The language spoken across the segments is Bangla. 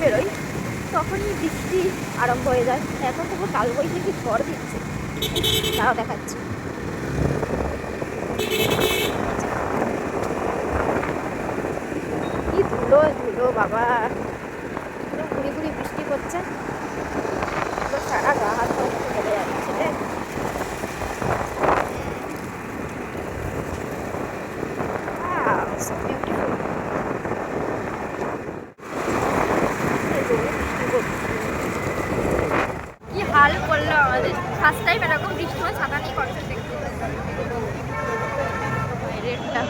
বেরোই তখনই বৃষ্টি আরম্ভ হয়ে যায়। এখন তো কালবৈশাখী ঝড় দিচ্ছে, তাও দেখাচ্ছে। কি ধুলো ধুলো বাবা, পুরো ঘুরি ঘুরি বৃষ্টি পড়ছে, পুরো সারা গা হাত চলে যাচ্ছে। কি হাল করলো আমাদের, ফার্স্ট টাইম এরকম বৃষ্টি হয়, ছাতা নিয়ে কনসার্ট দেখতে। রেটটা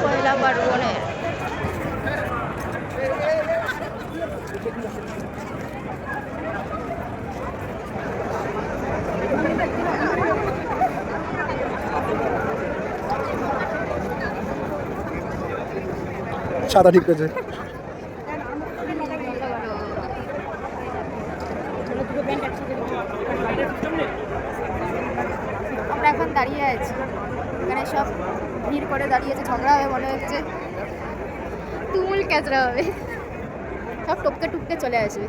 পয়লা পার্বণের সাদা ঠিক আছে। আমরা এখন দাঁড়িয়ে আছি, এখানে সব ভিড় করে দাঁড়িয়েছে, ঝগড়া হবে মনে হচ্ছে, তুমুল ক্যাচড়া হবে, সব টপকে টুপকে চলে আসবে।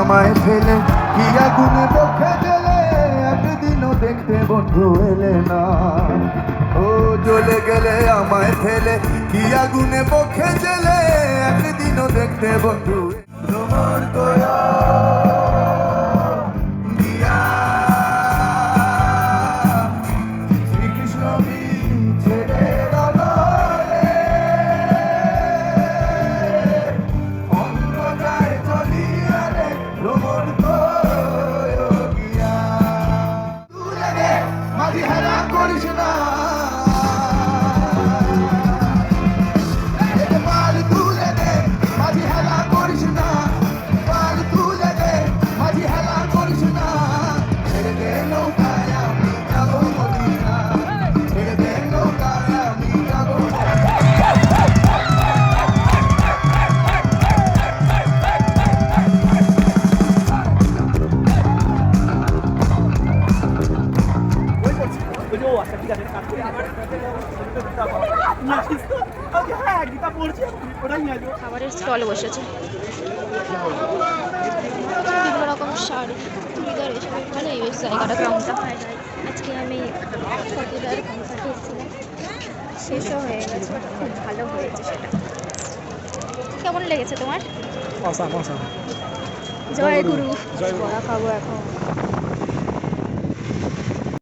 আমায় ফেলে কি আগুনে বকে গেলে, একদিনও দেখতে বন্ধু এলে না। ও জ্বলে গেলে আমায় ফেলে কি আগুনে বকে গেলে, একদিনও দেখতে বন্ধু তোমার দয়া খাবারের স্টল বসেছে, বিভিন্ন রকম শাড়ি, চুড়িদার, এসব মানে এই জায়গাটা গ্রাউন্ডটা। আজকে আমি ফটিদার কনসার্টে এসেছিলাম, শেষও হয়ে গেছে, খুব ভালো হয়েছে সেটা। কেমন লেগেছে তোমার? Awesome awesome. জয় গুরু। বড়া খাবো এখন।